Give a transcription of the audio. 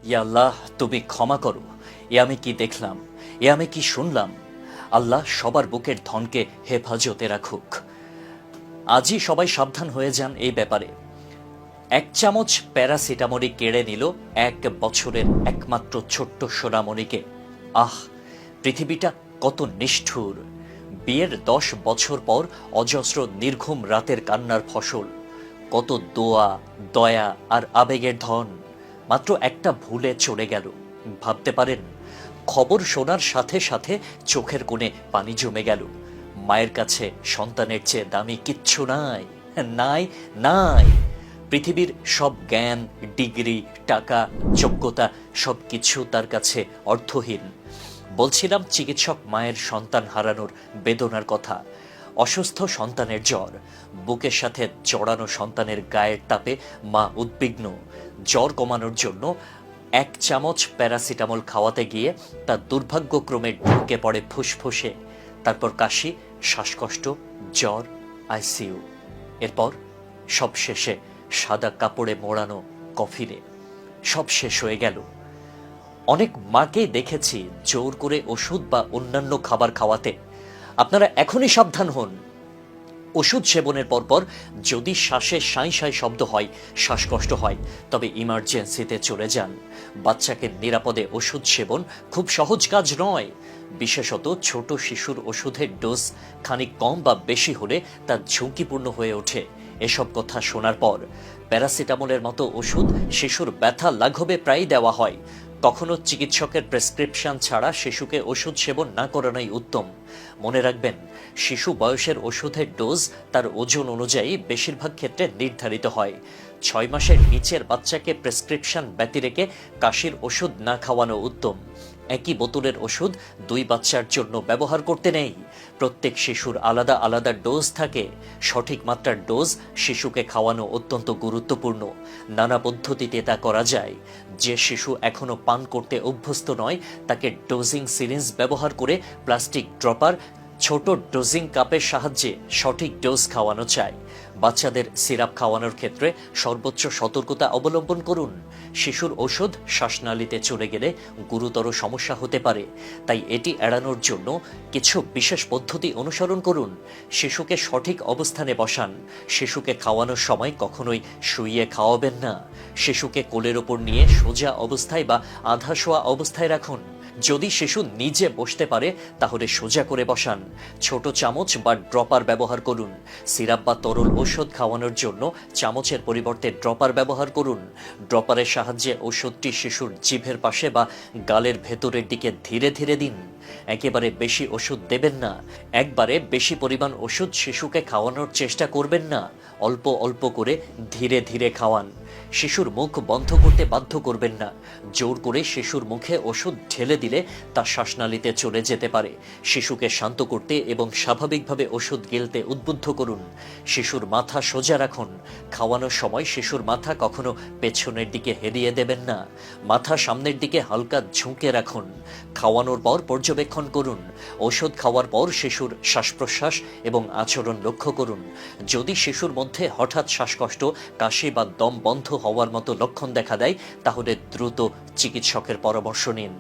ইয়া আল্লাহ, তুমি ক্ষমা করো। এ আমি কি দেখলাম, এ আমি কি শুনলাম। আল্লাহ সবার বুকের ধনকে হেফাজতে রাখুক। আজই সবাই সাবধান হয়ে যান এই ব্যাপারে। 1 চামচ প্যারাসিটামলই কেড়ে নিল 1 বছরের একমাত্র ছোট্ট সোনামণিকে। আহ, পৃথিবীটা কত নিষ্ঠুর। বিয়ের 10 বছর পর অজস্র নির্ঘুম রাতের কান্নার ফসল, কত দোয়া, দয়া আর আবেগের ধন মাত্র একটা ভুলে চলে গেল। ভাবতে পারেন, খবর শোনার সাথে সাথে চোখের কোণে পানি জমে গেল। মায়ের কাছে সন্তানের চেয়ে দামি কিচ্ছু নাই, নাই, নাই। পৃথিবীর সব জ্ঞান, ডিগ্রি, টাকা, যোগ্যতা সব কিছু তার কাছে অর্থহীন। বলছিলাম চিকিৎসক মায়ের সন্তান হারানোর বেদনার কথা। অসুস্থ সন্তানের জ্বর, বুকের সাথে জড়ানো সন্তানের গায়ের তাপে মা উদ্বিগ্ন। জ্বর কমানোর জন্য 1 চামচ প্যারাসিটামল খাওয়াতে গিয়ে তা দুর্ভাগ্যক্রমে ঢুকে পড়ে ফুসফুসে। তারপর কাশি, শ্বাসকষ্ট, জ্বর, আইসিইউ। এরপর সব শেষে সাদা কাপড়ে মোড়ানো কফিনে। সব শেষ হয়ে গেল। অনেক মাকেই দেখেছি জোর করে ওষুধ বা অন্যান্য খাবার খাওয়াতে। আপনারা এখনই সাবধান হন। ওষুধ সেবনের পরপর যদি শ্বাসে সাঁই সাঁই শব্দ হয়, শ্বাসকষ্ট হয়, তবে ইমার্জেন্সিতে চলে যান। বাচ্চাকে নিরাপদে ওষুধ সেবন খুব সহজ কাজ নয়। বিশেষত ছোট শিশুর ওষুধের ডোজ খানিক কম বা বেশি হলে তা ঝুঁকিপূর্ণ হয়ে ওঠে। এসব কথা শোনার পর প্যারাসিটামলের মতো ওষুধ শিশুর ব্যথা লাঘবে প্রায়ই দেওয়া হয়। কখনো চিকিৎসকের প্রেসক্রিপশন ছাড়া শিশুকে ওষুধ সেবন না করানোই উত্তম। মনে রাখবেন, শিশু বয়সের ওষুধের ডোজ তার ওজন অনুযায়ী বেশিরভাগ ক্ষেত্রে নির্ধারিত হয়। 6 মাসের নিচের বাচ্চাকে প্রেসক্রিপশন ব্যতি রেখে কাশির ওষুধ না খাওয়ানো উত্তম। একই বোতলের ওষুধ 2 বাচ্চার জন্য ব্যবহার করতে নেই। প্রত্যেক শিশুর আলাদা আলাদা ডোজ থাকে। সঠিক মাত্রার ডোজ শিশুকে খাওয়ানো অত্যন্ত গুরুত্বপূর্ণ। নানা পদ্ধতিতে তা করা যায়। যে শিশু এখনো পান করতে অভ্যস্ত নয়, তাকে ডোজিং সিরিঞ্জ ব্যবহার করে প্লাস্টিক ড্রপার, ছোট ডোজিং কাপের সাহায্যে সঠিক ডোজ খাওয়ানো চাই। বাচ্চাদের সিরাপ খাওয়ানোর ক্ষেত্রে সর্বোচ্চ সতর্কতা অবলম্বন করুন। শিশুর ওষুধ শ্বাসনালীতে চলে গেলে গুরুতর সমস্যা হতে পারে, তাই এটি এড়ানোর জন্য কিছু বিশেষ পদ্ধতি অনুসরণ করুন। শিশুকে সঠিক অবস্থানে বসান। শিশুকে খাওয়ানোর সময় কখনোই শুইয়ে খাওয়াবেন না। শিশুকে কোলের ওপর নিয়ে সোজা অবস্থায় বা আধা শোয়া অবস্থায় রাখুন। যদি শিশু নিজে বসতে পারে তাহলে সোজা করে বসান। ছোট চামচ বা ড্রপার ব্যবহার করুন। সিরাপ বা তরল ওষুধ খাওয়ানোর জন্য চামচের পরিবর্তে ড্রপার ব্যবহার করুন। ড্রপারের সাহায্যে ওষুধটি শিশুর জিভের পাশে বা গালের ভেতরের দিকে ধীরে ধীরে দিন। একেবারে বেশি ওষুধ দেবেন না। একবারে বেশি পরিমাণ ওষুধ শিশুকে খাওয়ানোর চেষ্টা করবেন না। অল্প অল্প করে ধীরে ধীরে খাওয়ান। শিশুর মুখ বন্ধ করতে বাধ্য করবেন না। জোর করে শিশুর মুখে ওষুধ ঢেলে দিলে তা শ্বাসনালীতে চলে যেতে পারে। শিশুকে শান্ত করতে এবং স্বাভাবিকভাবে ওষুধ গিলতে উদ্বুদ্ধ করুন। শিশুর মাথা সোজা রাখুন। খাওয়ানোর সময় শিশুর মাথা কখনো পেছনের দিকে হেলিয়ে দেবেন না। মাথা সামনের দিকে হালকা ঝুঁকে রাখুন। খাওয়ানোর পর পর্যবেক্ষণ করুন। ওষুধ খাওয়ার পর শিশুর শ্বাস প্রশ্বাস এবং আচরণ লক্ষ্য করুন। যদি শিশুর মধ্যে হঠাৎ শ্বাসকষ্ট, কাশি বা দম বন্ধ হওয়ার মতো লক্ষণ দেখা দেয়, তাহলে দ্রুত চিকিৎসকের পরামর্শ নিন।